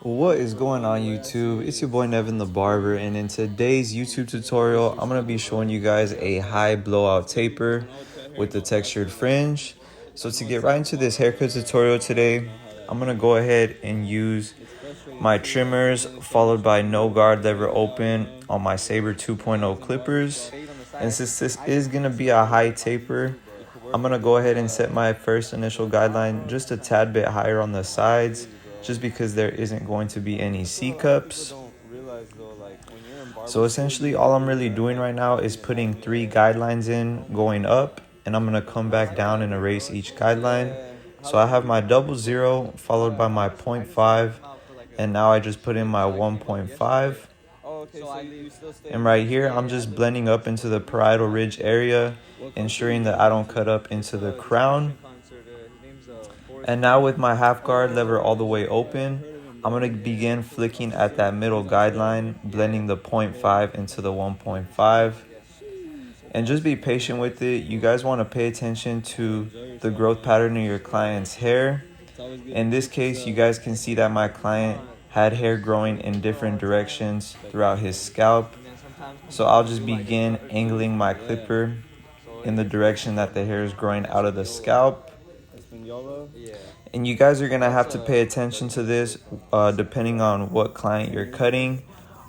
What is going on YouTube? It's your boy NevinTheBarber, and in today's YouTube tutorial, I'm going to be showing you guys a high blowout taper with the textured fringe. So to get right into this haircut tutorial today, I'm going to go ahead and use my trimmers followed by no guard lever open on my Saber 2.0 clippers. And since this is going to be a high taper, I'm going to go ahead and set my first initial guideline just a tad bit higher on the sides, just because there isn't going to be any C cups. So essentially all I'm really doing right now is putting 3 guidelines in going up, and I'm going to come back down and erase each guideline. So I have my 00 followed by my 0.5, and now I just put in my 1.5. And right here, I'm just blending up into the parietal ridge area, ensuring that I don't cut up into the crown. And now with my half guard lever all the way open, I'm going to begin flicking at that middle guideline, blending the 0.5 into the 1.5. And just be patient with it. You guys want to pay attention to the growth pattern of your client's hair. In this case, you guys can see that my client had hair growing in different directions throughout his scalp. So I'll just begin angling my clipper in the direction that the hair is growing out of the scalp. And you guys are going to have to pay attention to this depending on what client you're cutting.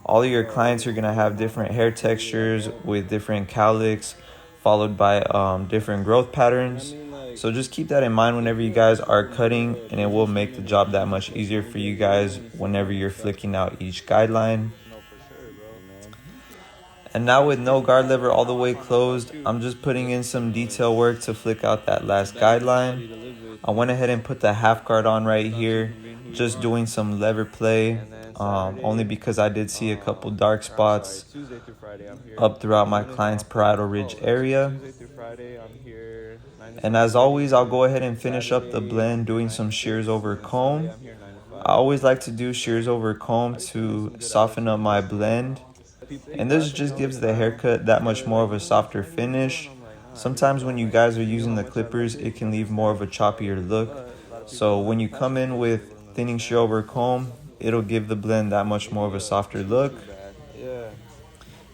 All of your clients are going to have different hair textures with different cowlicks, followed by different growth patterns. So just keep that in mind whenever you guys are cutting, and it will make the job that much easier for you guys whenever you're flicking out each guideline. And now with no guard lever all the way closed, I'm just putting in some detail work to flick out that last guideline. I went ahead and put the half guard on right here, just doing some lever play, only because I did see a couple dark spots up throughout my client's parietal ridge area. And as always, I'll go ahead and finish up the blend doing some shears over comb. I always like to do shears over comb to soften up my blend, and this just gives the haircut that much more of a softer finish. Sometimes when you guys are using the clippers, it can leave more of a choppier look. So when you come in with thinning shear over comb, it'll give the blend that much more of a softer look.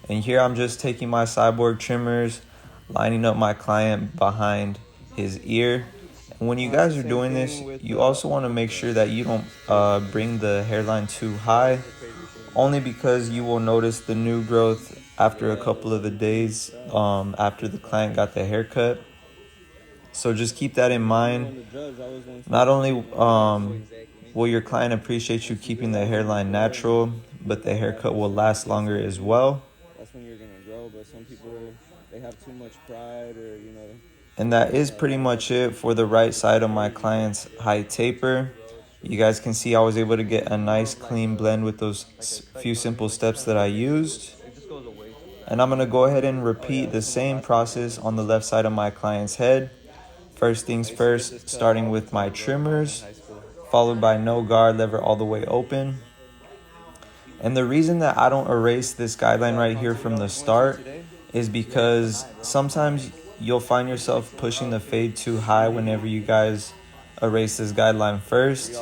And here I'm just taking my cyborg trimmers, lining up my client behind his ear. And when you guys are doing this, you also want to make sure that you don't bring the hairline too high, only because you will notice the new growth after a couple of the days after the client got the haircut. So just keep that in mind. Not only will your client appreciate you keeping the hairline natural, but the haircut will last longer as well. That's when you're gonna grow, but some people, they have too much pride, or And that is pretty much it for the right side of my client's high taper. You guys can see I was able to get a nice clean blend with those few simple steps that I used. And I'm going to go ahead and repeat the same process on the left side of my client's head. First things first, starting with my trimmers, followed by no guard lever all the way open. And the reason that I don't erase this guideline right here from the start is because sometimes you'll find yourself pushing the fade too high whenever you guys erase this guideline first.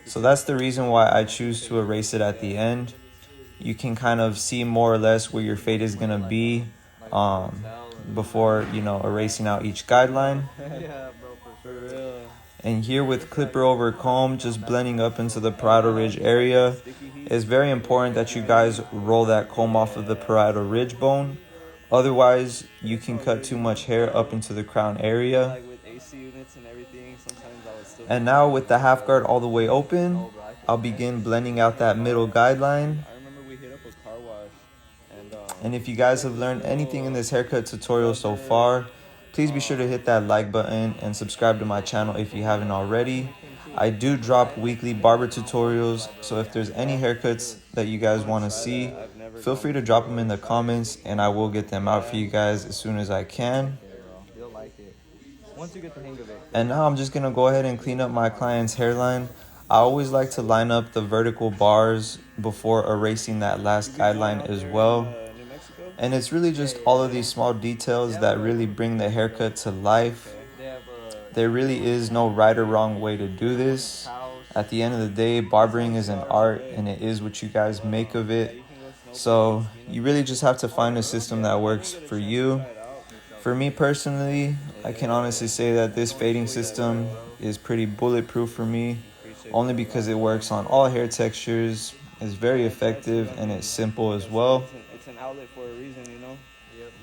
So that's the reason why I choose to erase it at the end. You can kind of see more or less where your fade is going to be before, erasing out each guideline. And here with clipper over comb, just blending up into the parietal ridge area, it's very important that you guys roll that comb off of the parietal ridge bone. Otherwise, you can cut too much hair up into the crown area. And now with the half guard all the way open, I'll begin blending out that middle guideline. And if you guys have learned anything in this haircut tutorial so far, please be sure to hit that like button and subscribe to my channel if you haven't already. I do drop weekly barber tutorials, so if there's any haircuts that you guys want to see, feel free to drop them in the comments and I will get them out for you guys as soon as I can. And now I'm just going to go ahead and clean up my client's hairline. I always like to line up the vertical bars before erasing that last guideline as well. And it's really just all of these small details that really bring the haircut to life. There really is no right or wrong way to do this. At the end of the day, barbering is an art, and it is what you guys make of it. So you really just have to find a system that works for you. For me personally, I can honestly say that this fading system is pretty bulletproof for me, only because it works on all hair textures, is very effective, and it's simple as well.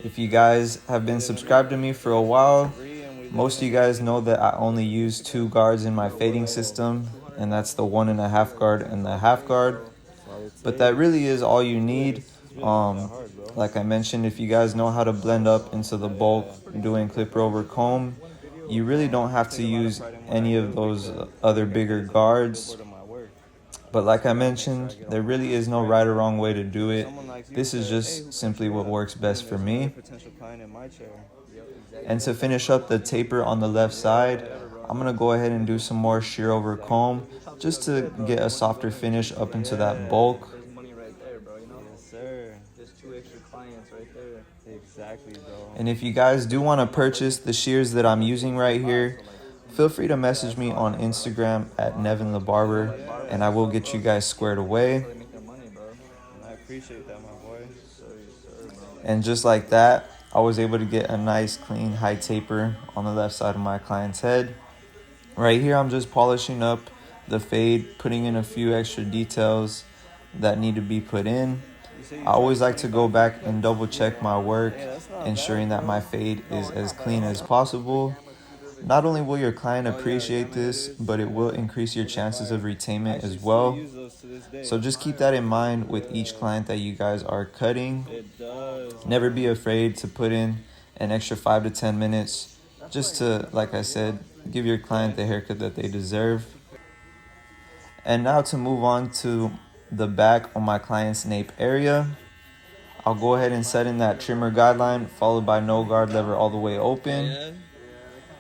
If you guys have been subscribed to me for a while, most of you guys know that I only use 2 guards in my fading system, and that's the 1.5 guard and the half guard. But that really is all you need. Like I mentioned, if you guys know how to blend up into the bulk doing clipper over comb, you really don't have to use any of those other bigger guards. But like I mentioned, there really is no right or wrong way to do it. This is just simply what works best for me. And to finish up the taper on the left side, I'm going to go ahead and do some more shear over comb just to get a softer finish up into that bulk. And if you guys do want to purchase the shears that I'm using right here, feel free to message me on Instagram at NevinTheBarber, and I will get you guys squared away. I appreciate that, my boy. And just like that, I was able to get a nice, clean, high taper on the left side of my client's head. Right here, I'm just polishing up the fade, putting in a few extra details that need to be put in. I always like to go back and double check my work, ensuring that my fade is as clean as possible. Not only will your client appreciate this, but it will increase your chances of retainment as well. So just keep that in mind with each client that you guys are cutting. Never be afraid to put in an extra 5 to 10 minutes just to, like I said, give your client the haircut that they deserve. And now to move on to the back on my client's nape area, I'll go ahead and set in that trimmer guideline followed by no guard lever all the way open.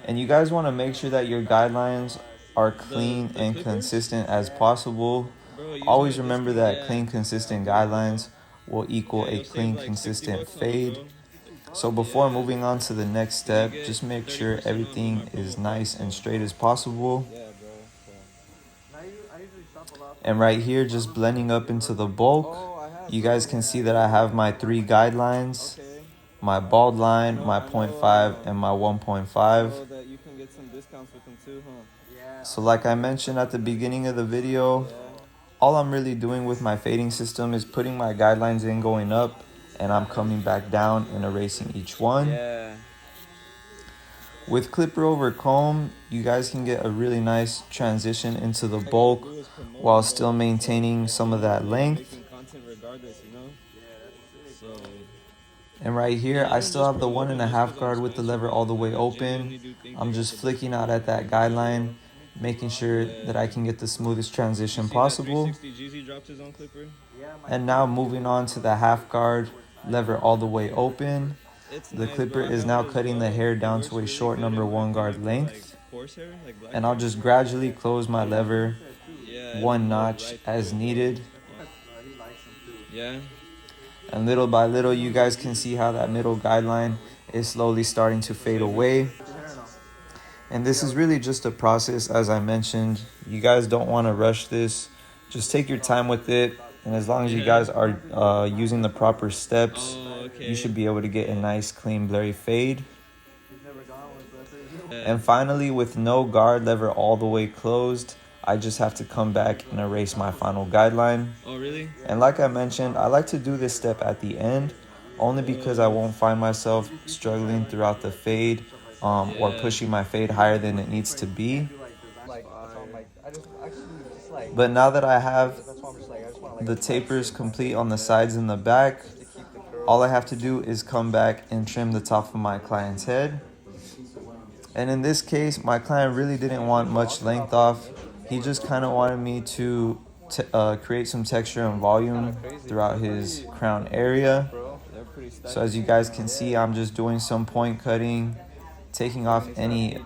And you guys want to make sure that your guidelines are clean and consistent as possible. Always remember that clean, consistent guidelines will equal a clean, consistent fade. So before moving on to the next step, just make sure everything is nice and straight as possible. And right here, just blending up into the bulk, you guys can see that I have my 3 guidelines, my bald line, my 0.5, and my 1.5. So like I mentioned at the beginning of the video, all I'm really doing with my fading system is putting my guidelines in going up, and I'm coming back down and erasing each one. With clipper over comb, you guys can get a really nice transition into the bulk while still maintaining some of that length. And right here, I still have the 1.5 guard with the lever all the way open. I'm just flicking out at that guideline, making sure that I can get the smoothest transition possible. And now moving on to the half guard, lever all the way open. The clipper is now cutting the hair down to a short number 1 guard length. And I'll just gradually close my lever 1 notch as needed. And little by little, you guys can see how that middle guideline is slowly starting to fade away. And this is really just a process, as I mentioned. You guys don't want to rush this. Just take your time with it. And as long as you guys are using the proper steps, you should be able to get a nice, clean, blurry fade. And finally, with no guard lever all the way closed, I just have to come back and erase my final guideline. And like I mentioned, I like to do this step at the end, only because I won't find myself struggling throughout the fade or pushing my fade higher than it needs to be. But now that I have the tapers complete on the sides and the back, all I have to do is come back and trim the top of my client's head. And in this case, my client really didn't want much length off. He just kind of wanted me to create some texture and volume throughout his crown area. So as you guys can see, I'm just doing some point cutting, taking off any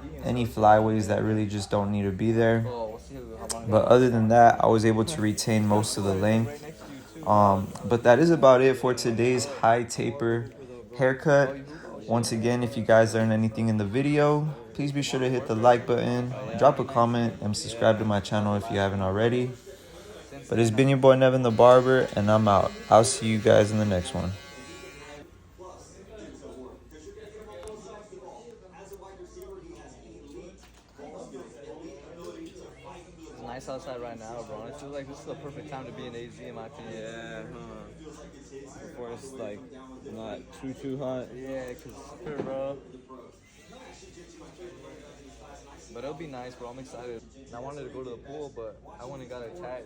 flyaways that really just don't need to be there. But other than that, I was able to retain most of the length. But that is about it for today's high taper haircut. Once again, if you guys learned anything in the video, Please be sure to hit the like button, drop a comment, and subscribe to my channel if you haven't already. But it's been your boy Nevin the Barber, and I'm out. I'll see you guys in the next one. It's nice outside right now, bro. It feels like this is the perfect time to be in AZ, in my opinion. Yeah, before it's like not too hot. Yeah, cause bro. But it'll be nice, bro. I'm excited. I wanted to go to the pool, but I went and got a tat.